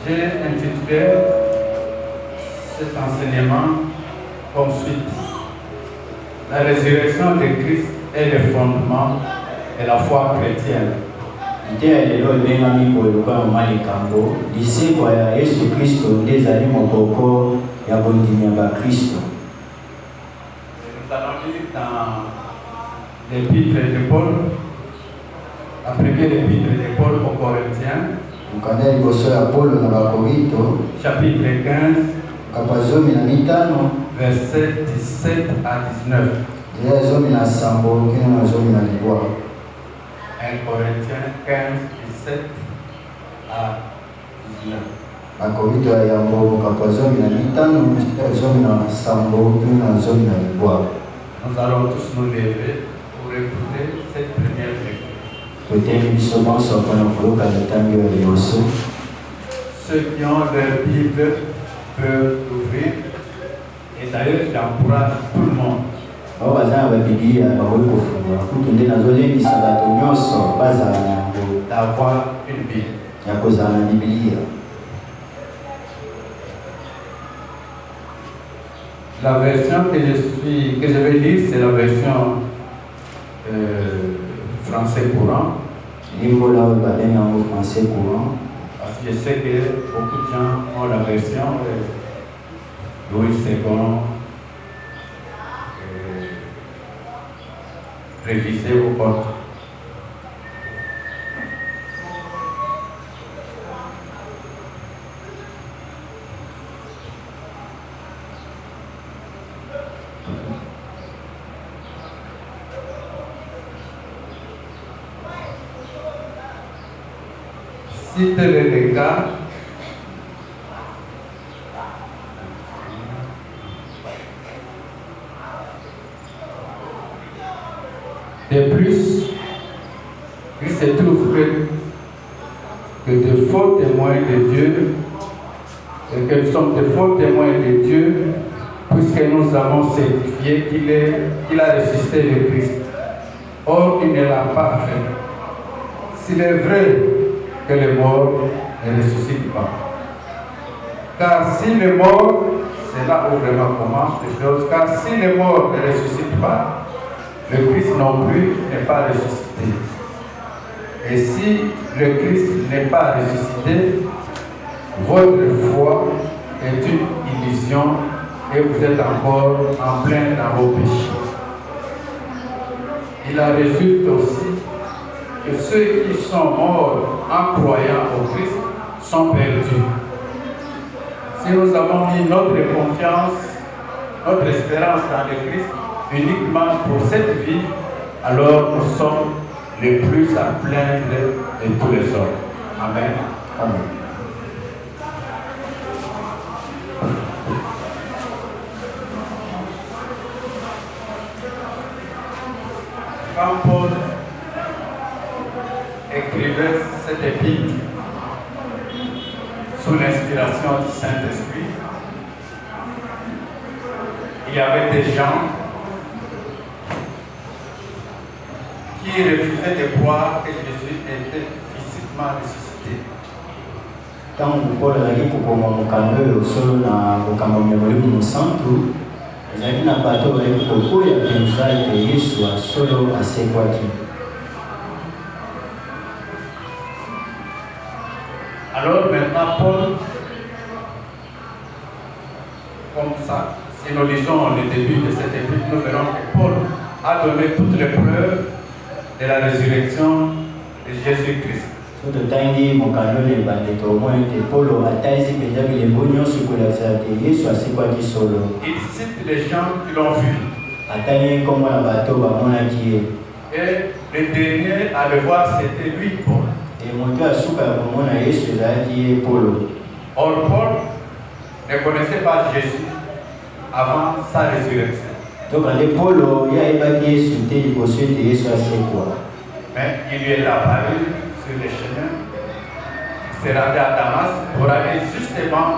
J'ai intitulé cet enseignement comme suite. La résurrection de Christ est le fondement de la foi chrétienne. Nous allons lire dans l'épître de Paul, la première épître de Paul aux Corinthiens, chapitre 15, versets 17 à 19. 1 Corinthiens 15, 17 à 19. Nous allons tous nous lever pour écouter cette première lecture. Ceux qui ont leur Bible peuvent l'ouvrir. Et d'ailleurs, j'encourage tout le monde. D'avoir une Bible. La version que je vais lire, c'est la version français courant. Parce que je sais que beaucoup de gens ont la version Louis II révisée au porte. Si tel est le cas, de plus, il se trouve que de faux témoins de Dieu, et que nous sommes de faux témoins de Dieu, puisque nous avons certifié qu'il a ressuscité le Christ. Or, il ne l'a pas fait. S'il est vrai que les morts ne ressuscitent pas. Car si les morts, c'est là où vraiment commence les choses, car si les morts ne ressuscitent pas, le Christ non plus n'est pas ressuscité. Et si le Christ n'est pas ressuscité, votre foi est une illusion et vous êtes encore en plein dans vos péchés. Il en résulte aussi que ceux qui sont morts en croyant au Christ sont perdus. Si nous avons mis notre confiance, notre espérance dans le Christ uniquement pour cette vie, alors nous sommes les plus à plaindre de tous les hommes. Amen. Amen. Quand Paul écrivait cette épître sous l'inspiration du Saint-Esprit, il y avait des gens qui refusaient de croire que Jésus était physiquement ressuscité. Alors maintenant, Paul, comme ça, si nous lisons le début de cette épître, nous verrons que Paul a donné toutes les preuves de la résurrection de Jésus-Christ. Il cite les gens qui l'ont vu. Et le dernier à le voir, c'était lui, Paul. Or, Paul ne connaissait pas Jésus avant sa résurrection. Mais il lui est apparu sur le chemin. Il s'est rendu à Damas pour aller justement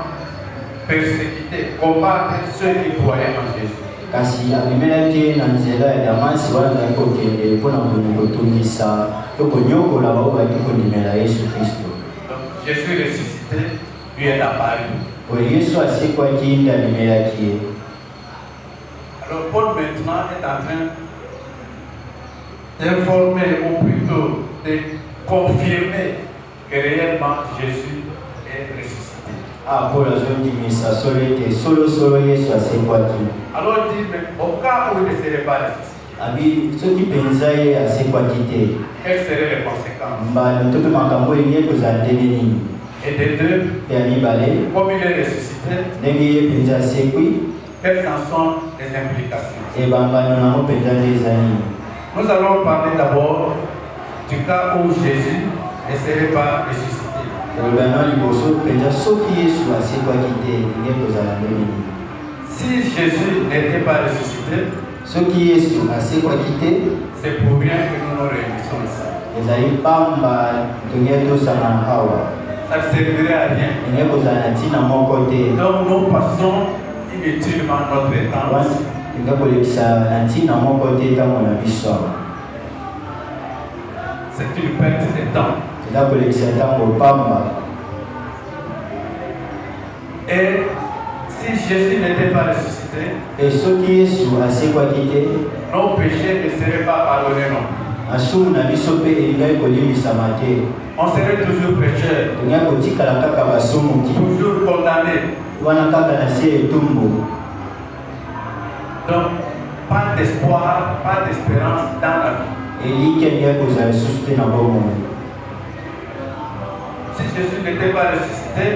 persécuter, combattre ceux qui croyaient en Jésus. Donc, Jésus ressuscité lui est apparu. Alors Paul maintenant est en train d'informer ou plutôt de confirmer que réellement Jésus est ressuscité. Alors il dit, mais au cas où il ne serait pas ressuscité, quelles seraient les conséquences? Et de deux, comme il est ressuscité, quelles en sont les implications? Nous allons parler d'abord du cas où Jésus ne serait pas ressuscité. Si Jésus n'était pas ressuscité, c'est pour rien que nous nous réunissons ici. Ça ne servirait à rien. Donc nous passons inutilement notre temps. C'est une perte de temps. Et si Jésus n'était pas ressuscité, nos péchés ne seraient pas pardonnés non. On serait toujours pécheurs, toujours condamnés. Donc, pas d'espoir, pas d'espérance dans la vie. Si Jésus n'était pas ressuscité,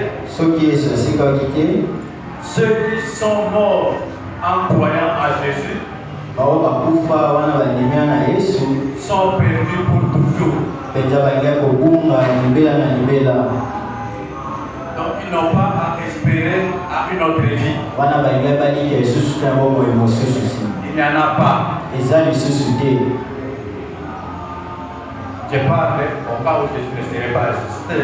ceux qui sont morts en croyant à Jésus sont perdus pour toujours. Donc ils n'ont pas à espérer à une autre vie. Il n'y en a pas. Je parle au cas où Jésus ne serait pas ressuscité.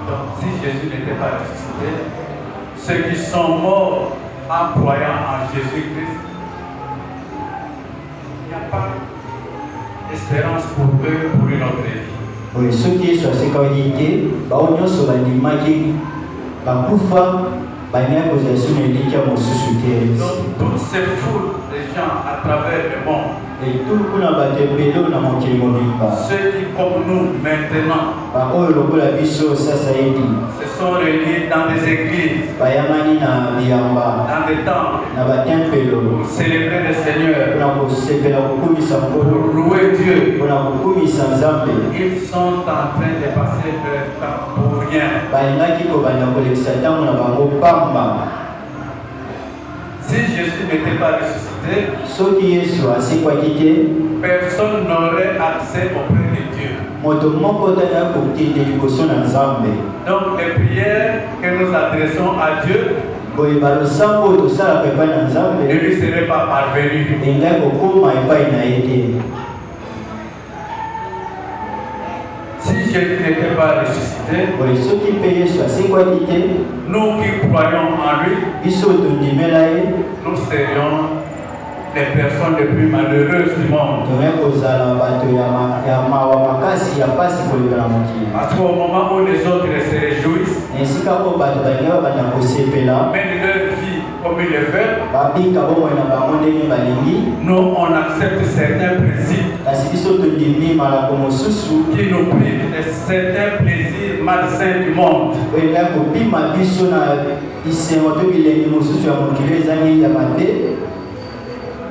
Donc si Jésus n'était pas ressuscité, ceux qui sont morts en croyant en Jésus-Christ, il n'y a pas d'espérance pour eux pour une autre vie. Donc toutes ces foules de gens à travers le monde, ceux qui comme nous maintenant se sont réunis dans des églises, dans des temples, pour célébrer le Seigneur, pour louer Dieu, ils sont en train de passer leur temps pour rien. Si Jésus n'était pas ressuscité, personne n'aurait accès auprès de Dieu. Donc les prières que nous adressons à Dieu ne lui seraient pas parvenues. Si Jésus n'était pas ressuscité, nous qui croyons en lui, nous serions les personnes les plus malheureuses du monde. Parce qu'au moment où les autres se réjouissent, mènent leur vie comme ils le veulent, nous on accepte certains principes qui nous privent de certains plaisirs malsains du monde.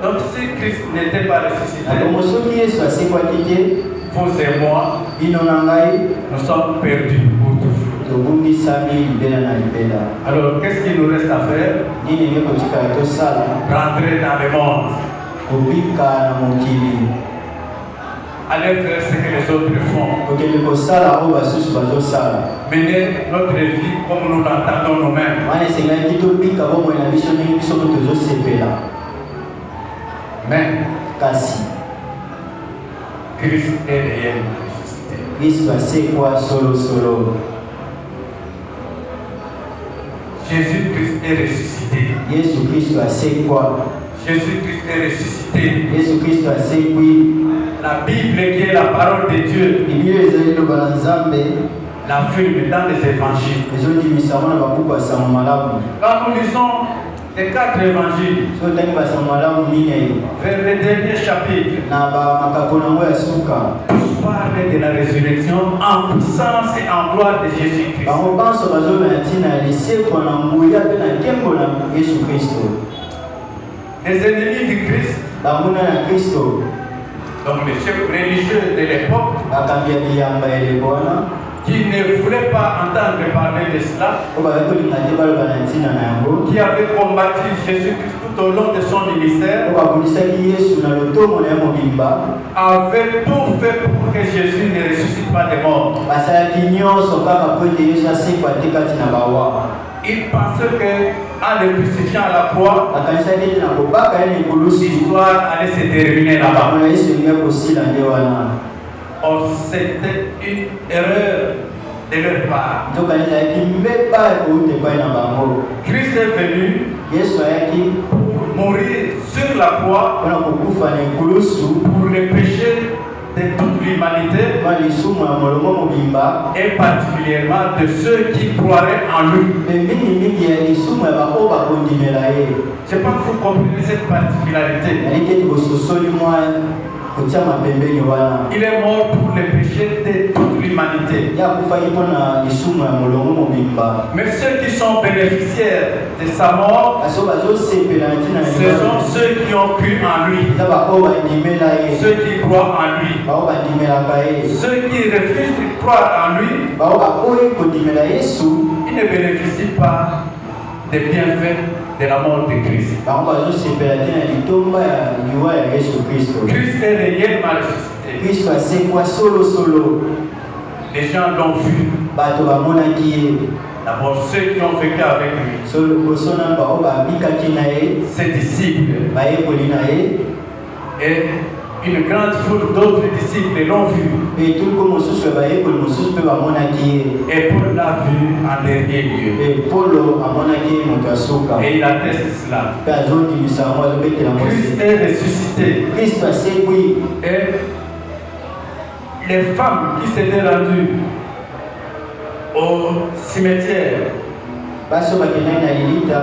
Donc si Christ n'était pas ressuscité, vous et moi, nous sommes perdus pour toujours. Alors qu'est-ce qu'il nous reste à faire? Rentrer dans le monde. Aller faire ce que les autres font. Mener notre vie comme nous l'entendons nous-mêmes. Mais Christ est réellement ressuscité. Jésus-Christ est ressuscité. Jésus-Christ est ressuscité. Yesu Kristo asekwi. La Bible qui est la parole de Dieu Bibiliya ezali liloba la Nzambe l'affirme dans les évangiles. ezondimisama na babuku ya sango malamu. Quand nous lisons les 4 évangiles, So otangi basango malamu minei vers le dernier chapitre, na bamakambo nango ya suka tous parlent de la résurrection en puissance et en gloire de Jésus-Christ. bango banso bazomela ntina ya lisekwa na nguya mpe na nkembo na Yesu Kristo. Les ennemis du Christ, banguna na Kristo donc les chefs religieux de l'époque, bakambi ya biyamba eleko wana qui ne voulaient pas entendre parler de cela, po bazali kolinga te baloba na ntina na yango qui avaient combattu Jésus-Christ tout au long de son ministère, po babulisaki Yesu na lotomo na ye mobimba, avaient tout fait pour que Jésus ne ressuscite pas des morts. basalaki nyonso kaka po ete Yesu asekwa te kati na bawa. Ils pensaient qu'en le crucifiant à la croix, bakanisaki ete na kobaka ye na ekulusi l'histoire allait se terminer là-bas. makambo na Yesu elingi kosila nde wana. Or, c'était une erreur de leur part. nzokani ezalaki mbeba ekouta epai na bango. Christ est venu Yesu ayaki mourir sur la croix mpona kokufa na ekulusu pour les péchés de toute l'humanité mpa lisumu ya molongo mobimba et particulièrement de ceux qui croiraient en lui. mpe mingimingi ya lisumu ya baoyo bakondimela ye. Je pense que vous comprenez cette particularité. naliki ete bososoli mwa kotia mapembeni wana. Il est mort pour les péchés de toute l'humanité. ye akufaki mpona lisumu ya molongo mobimba. Mais ceux qui sont bénéficiaires de sa mort, kasi oyo bazosepela na ntina ce sont ceux qui ont cru en lui, eza baoyo bandimela ye, ceux qui croient en lui. baoyo bandimelaka ye, Ceux qui refusent de croire en lui, baoyo bakoyi kondimela Yesu ils ne bénéficient pas des bienfaits de la mort de Christ. bango bazosepela te na litomba ya liwa ya Yesu Kristo. Christ est réellement ressuscité. Kristo asekwa solosolo, Les gens l'ont vu. bato bamonaki ye. D'abord, ceux qui ont vécu avec lui, So liboso na baoyo babikaki na ye, ses disciples, bayekoli na ye, et une grande foule d'autres disciples l'ont vu. mpe tuliko mosusu ya bayekoli mosusu mpe bamonaki ye. Et Paul l'a vu en dernier lieu. Mpe Polo amonaki ye moto ya suka, Et il atteste cela. mpe azondimisa yango azobetela Christ mosi. est ressuscité. Kristo asekwi. Et les femmes qui s'étaient rendues au cimetière basi oyo bakendaki na lilita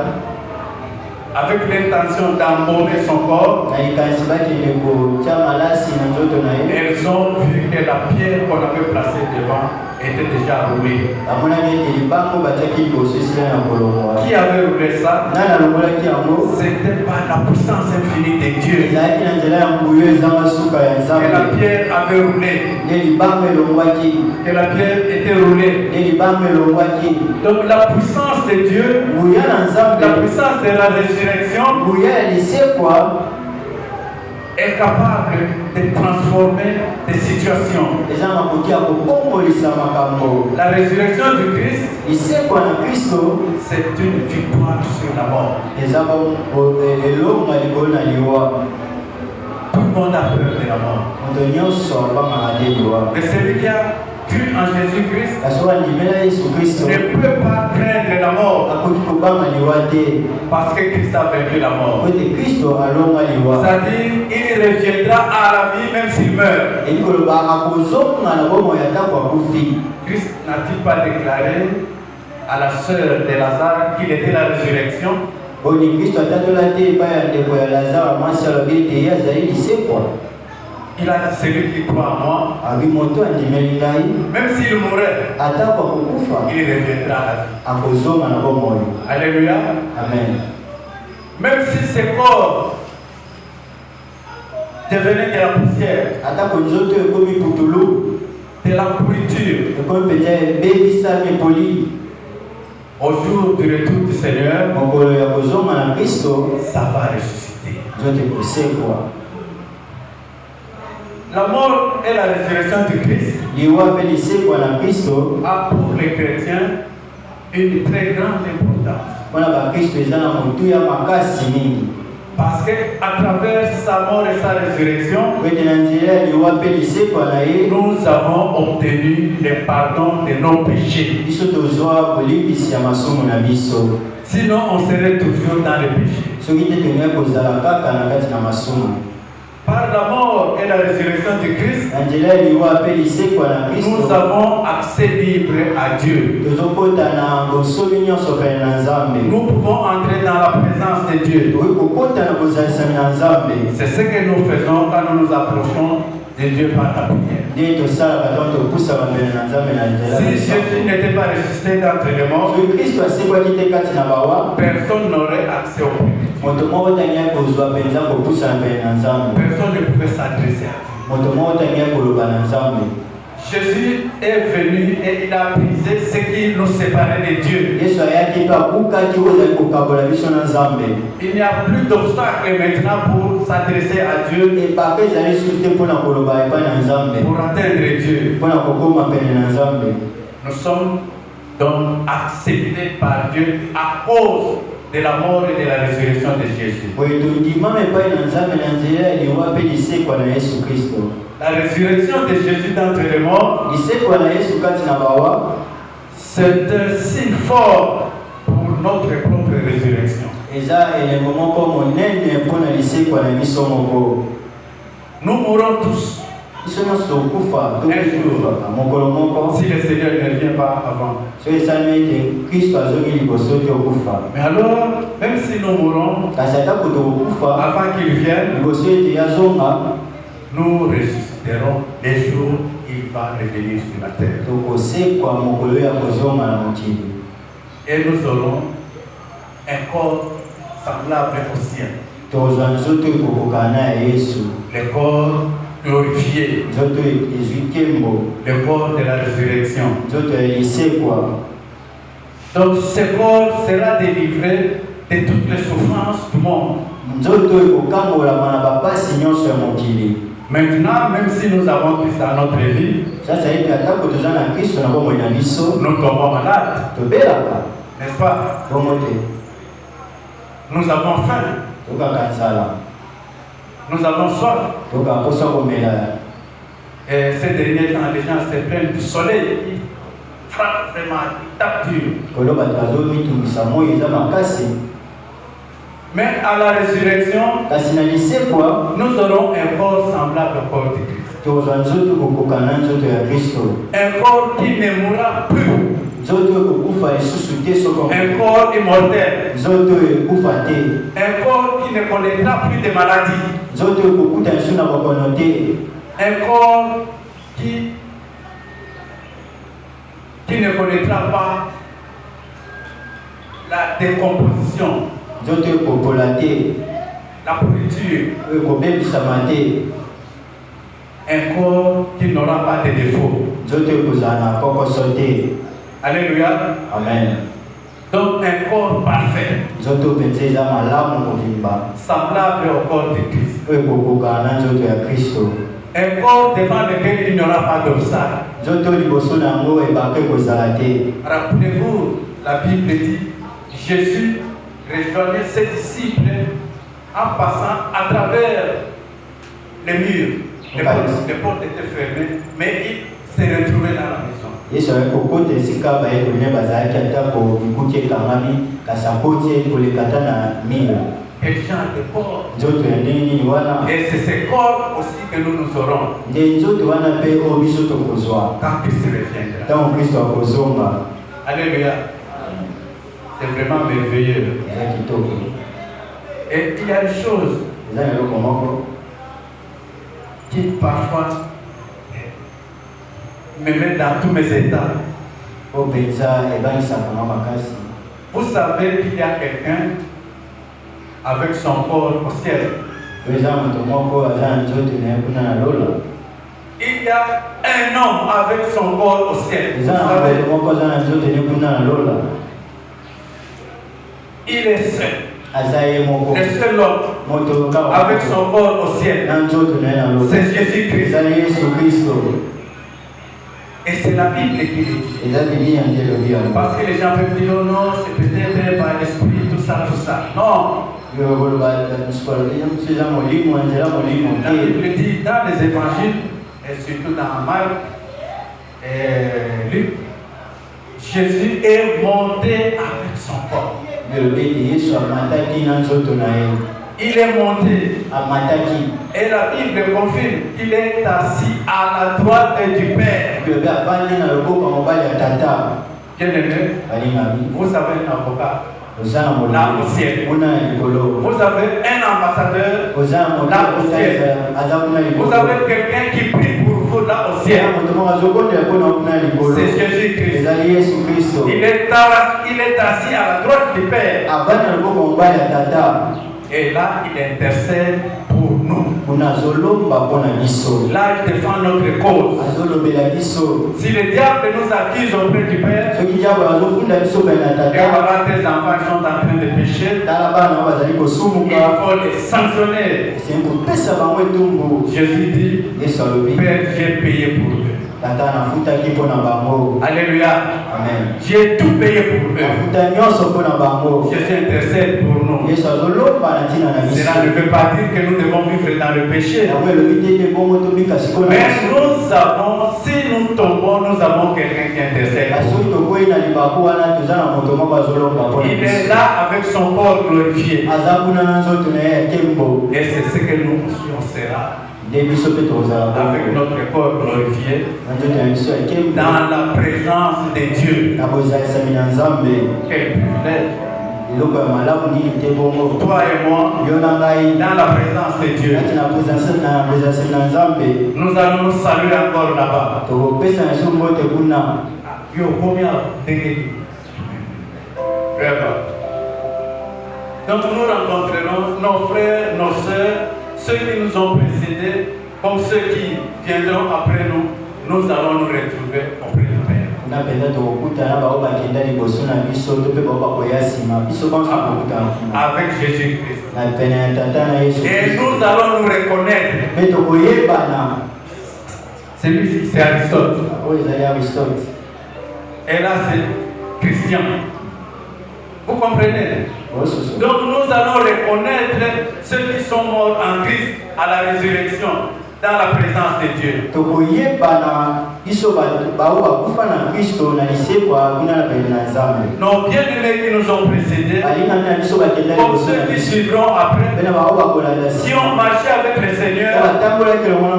avec l'intention d'embaumer son corps, na likanisi bakende kotia malasi na nzoto na ye, elles ont vu que la pierre qu'on avait placée devant était déjà roulée. bamonaki ete libango batiaki liboso esila na kolongwa. Qui avait roulé ça? nani alongolaki yango? C'était par la puissance infinie de Dieu. ezalaki na nzela ya nguyo ezanga suka ya Et la nzambe. pierre avait roulé. nde libango elongwaki, Et la pierre était roulée. nde libango elongwaki. Donc la puissance de Dieu, nguya na la nzambe, puissance de la résurrection nguya ya lisekwa est capable de transformer des situations. eza na makoki ya kokombolisa makambo. La résurrection du Christ, lisekwa na Kristo c'est une victoire sur la mort. eza elonga likolo na liwa. Tout le monde a peur de la mort. moto nyonso abangaka te liwa. Mais celui qui a cru en Jésus-Christ kasi oyo andimela Yesu Kristo ne peut pas craindre la mort akoki kobanga liwa te, parce que Christ a vaincu la mort. po ete Kristo alonga liwa. C'est-à-dire, il reviendra à la vie même s'il meurt. elingi koloba akozonga na bomoi ya ntango akufi. Christ n'a-t-il pas déclaré à la sœur de Lazare qu'il était la résurrection? oni Kristo atatola te epai ya ndeko ya Lazare mwasi alobi ete ye azali lisekwa. Il a dit, celui qui croit en moi, abi moto andimeli ngai même s'il mourrait, atako akokufa il reviendra à la vie. akozonga na bomoi. Alléluia. Amen. Même si ses corps devenaient de la poussière, atako nzoto ekomi putulu, de la pourriture, ekomi mpenza ebebisami epoli, au jour du retour du Seigneur, mokolo ya kozonga na Kristo ça va ressusciter. nzoto ekosekwa. La mort et la résurrection du Christ liwa mpe lisekwa na Kristo a pour les chrétiens une très grande importance. mpona bakristo eza na motuya makasi mingi. Parce que à travers sa mort et sa résurrection, po ete na nzela ya liwa mpe lisekwa na ye nous avons obtenu le pardon de nos péchés. biso tozwa bolimbisi ya masumu na biso. Sinon, on serait toujours dans le péché. soki te tolingi kozala kaka na kati na masumu. Par la mort et la résurrection de Christ, na nzela ya liwa mpe lisekwa na nous Kristo avons accès libre à Dieu. tozokota na bosomi nyonso pene na Nzambe. Nous pouvons entrer dans la présence de Dieu. tokoki kokota na bozalisami na Nzambe. C'est ce que nous faisons quand nous nous approchons de Dieu par la prière. nde tosalaka donc topusaka mbele na Nzambe na nzela. Si Jésus n'était pas ressuscité d'entre les morts, soki Kristo asekwaki te kati na bawa, personne n'aurait accès au public. moto moko tangi kozwa mpenza kopusana mbele na Nzambe. Personne ne pouvait s'adresser à Dieu. moto moko tangi koloba na Nzambe. Jésus est venu et il a brisé ce qui nous séparait de Dieu. Yesu ayaki mpe akukaki oyo ezali kokabola biso na Nzambe. Il n'y a plus d'obstacle maintenant pour s'adresser à Dieu, epaka ezali susu te mpona koloba epai na Nzambe, pour atteindre Dieu. mpona kokóma pene na Nzambe. Nous sommes donc acceptés par Dieu à cause de la mort et de la résurrection de Jésus. boye tondimama epai na Nzambe na nzela ya liwa mpe lisekwa na Yesu Kristo. La résurrection de Jésus d'entre les morts, lisekwa na Yesu kati na bawa, c'est un signe fort pour notre propre résurrection. eza elembo moko monene mpona lisekwa na biso moko. Nous mourrons tous biso nyonso tokufa Un jour. tokufaka mokolo moko si le Seigneur ne vient pas avant. soki esalimi ete Kristo azongi liboso te okufa. Mais alors, même si nous mourons kasi atako tokokufa avant qu'il vienne, liboso ete yazonga, nous ressusciterons les jours où il va revenir sur la terre. tokosekwa mokolo ya kozonga na mokili. Et nous aurons un corps semblable au sien, tozwa nzoto ekokokana na ya Yesu, le corps glorifié, nzoto ezwi nkembo, le corps de la résurrection. nzoto ya lisekwa. Donc ce corps sera délivré de toutes les souffrances du monde. nzoto ekokambolama na bapasi nyonso ya mokili. Maintenant, même si nous avons Christ dans notre vie, sasa ete atako toza na Kristo na bomoi na biso, nous tombons malades, tobelaka n'est-ce pas? bongo te, Nous avons faim, tokaka nzala, nous avons soif. tokaka mposa komela. Et ces derniers temps, les gens se plaignent du soleil. Ils frappent vraiment, ils tapent dur. koloba tozomitungisa moi eza makasi. Mais à la résurrection, kasi na lisekwa nous aurons un corps semblable au corps de Christ. tozwa nzoto kokokana nzoto ya Kristo, Un corps qui ne mourra plus. nzoto ekokufa lisusu te soko, Un corps immortel. nzoto ekufa te, Un corps qui ne connaîtra plus de maladies. nzoto ekokuta lisu na bokono te, Un corps qui ne connaîtra pas la décomposition, nzoto ekopola te, la pourriture. ekobebisama te, Un corps qui n'aura pas de défaut. nzoto ekozala na kokoso te. Alléluia. Amen. Donc un corps parfait, nzoto mpenza eza malamu kovimba, semblable au corps de Christ. oyo ekokokana na nzoto ya Kristo, Un corps devant lequel il n'y aura pas d'obstacle. nzoto liboso na yango ebake kozala te. Rappelez-vous, la Bible dit, Jésus rejoignait ses disciples en passant à travers les murs. Les portes étaient fermées, mais il s'est retrouvé dans la maison. Yesu akokota esika bayekone bazalaki atako bikuti ekangami kasi akoti kolekata na milo. Quel genre de corps? nzoto ya ndenge nini wana? Et c'est ce corps aussi que nous aurons nde nzoto wana mpe oyo biso tokozwa quand Christ reviendra. ntango Kristo akozonga. Alléluia. C'est vraiment merveilleux. eza kitoko. Et il y a une chose eza na eloko moko qui parfois me met dans tous mes états. oyo mpenza ebangisaka nga makasi. Vous savez qu'il y a quelqu'un avec son corps au ciel. oyo eza moto moko aza na nzoto na ye kuna na lola. Il y a un homme avec son corps au ciel. eza na moto moko aza na nzoto ne kuna na lola. Il est seul. aza ye moko Le seul homme moto kaka avec son corps au ciel, na nzoto na ye na lola. c'est Jésus-Christ. eza Yesu Kristo. Et c'est la Bible qui le dit. eza Biblia nde elobi yango. Parce que les gens peuvent dire, oh non, c'est peut-être par l'esprit, tout ça, tout ça. Non. yo koloba mosusu eza molimo nzela molimo La te. Bible dit dans les évangiles, et surtout dans Marc et Luc, Jésus est monté avec son corps. Il est monté. Et la Bible confirme qu'il est assis à la droite du Père. Bien aimé, vous avez un avocat là au ciel. Vous avez un ambassadeur là au ciel. Vous avez quelqu'un qui prie pour vous là au ciel. C'est Jésus-Christ. Il est assis à la droite du Père. Et là, il intercède pour nous. Là, il défend notre cause. Si le diable nous accuse auprès du Père, et voilà, tes enfants sont en train de pécher, il faut les sanctionner. Jésus dit, Père, j'ai payé pour eux. Alléluia. Amen. J'ai tout payé pour eux. Jésus intercède pour nous. Cela ne veut pas dire que nous devons vivre dans le péché. Mais nous avons, si nous tombons, nous avons quelqu'un qui intercède. Il est là avec son corps glorifié. Et c'est ce que nous aussi on sera. Avec notre corps glorifié dans la présence de Dieu. Quel privilège. Toi et moi, dans la présence de Dieu, nous allons nous saluer encore là-bas. Donc nous rencontrerons nos frères, nos sœurs, ceux qui nous ont précédés, comme ceux qui viendront après nous, nous allons nous retrouver auprès du Père. Avec Jésus-Christ. Et nous allons nous reconnaître. Celui-ci, c'est Aristote. Et là, c'est Christian. Vous comprenez? Donc nous allons reconnaître ceux qui sont morts en Christ à la résurrection dans la présence de Dieu. Nos bien-aimés qui nous ont précédés, comme ceux qui suivront après, si on marchait avec le Seigneur,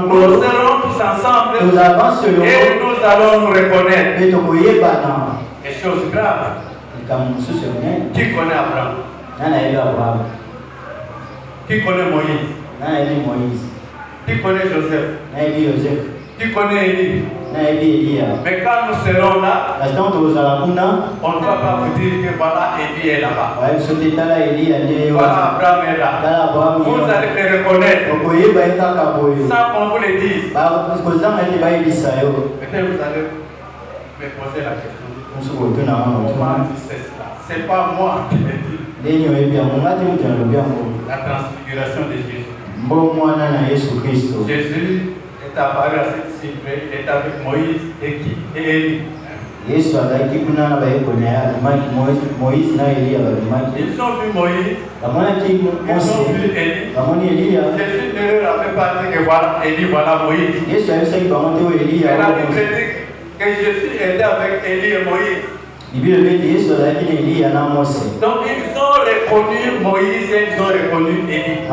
nous serons tous ensemble et nous allons nous reconnaître. Et chose grave, qui connaît Abraham? Qui connaît Moïse? Qui connaît Joseph? Qui connaît Élie? Mais quand nous serons là, on ne va pas vous dire que voilà, Élie est là-bas. Voilà, Abraham est là. Vous allez les reconnaître sans qu'on vous le dise. Peut-être vous allez me poser la question. Comment tu sais cela? C'est pas moi qui le dis. La transfiguration de Jésus. Jésus est apparu à cette cible, il est avec Moïse et Élie. Ils ont vu Moïse, ils ont vu Élie. Jésus ne leur avait pas dit que voilà Élie, voilà Moïse. Et la Bible dit que Jésus était avec Élie et Moïse. Donc ils ont reconnu Moïse et ils ont reconnu Élie.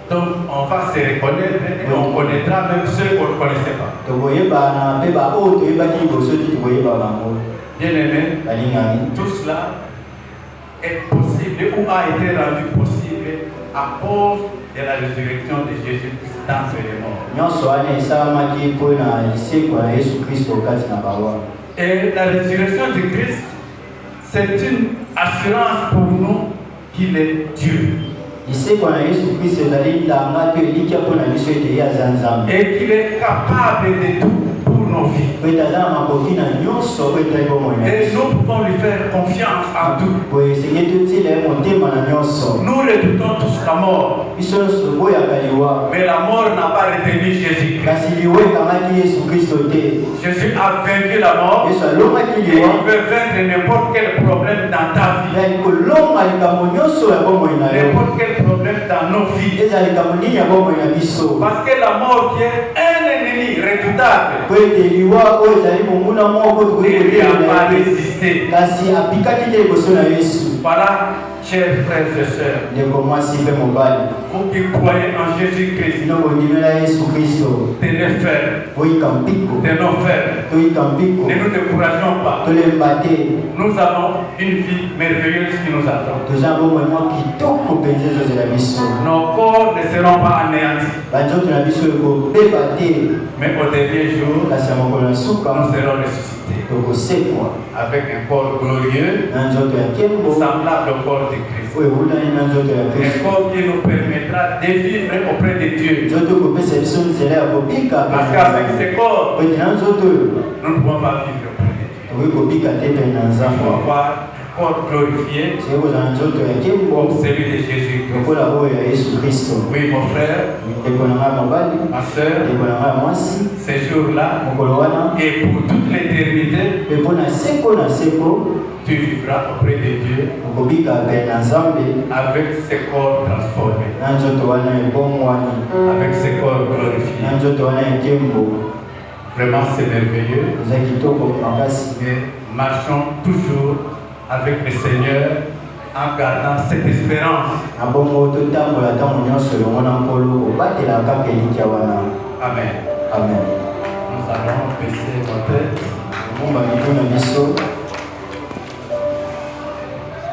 Donc on va se reconnaître et on connaîtra même ceux qu'on ne connaissait pas. Bien aimé, tout cela est possible ou a été rendu possible à cause de la résurrection de Jésus-Christ d'entre les morts. Et la résurrection de Christ, c'est une assurance pour nous qu'il est Dieu. Et qu'il est capable de tout pour nos vies. Et nous pouvons lui faire confiance en tout. Nous redoutons tous la mort. Mais la mort n'a pas retenu Jésus-Christ. Jésus a vaincu la mort. Et il veut vaincre n'importe quel problème dans ta vie. N'importe quel problème dans nos vies. Parce que la mort qui est un ennemi redoutable redoutable. Il Il n'a pas résisté. Voilà, chers frères et sœurs, vous qui croyez en Jésus-Christ, de nos frères, de nos frères, ne nous décourageons pas. Nous avons une vie merveilleuse qui nous attend. Nos corps ne seront pas anéantis. Mais au dernier jour, nous serons ressuscités avec un corps glorieux, semblable au corps de Christ. Un corps qui nous permettra de vivre auprès de Dieu. Parce qu'avec ce corps, nous ne pouvons pas vivre auprès de Dieu. Nous pouvons avoir un corps glorifié comme celui de Jésus-Christ. Oui, mon frère, ma soeur, ces jours-là, et pour toute l'éternité, tu vivras auprès de Dieu avec ce corps transformé, avec ce corps glorifié. Vraiment, c'est merveilleux. Mais marchons toujours avec le Seigneur en gardant cette espérance. Amen. Amen. Nous allons baisser nos têtes.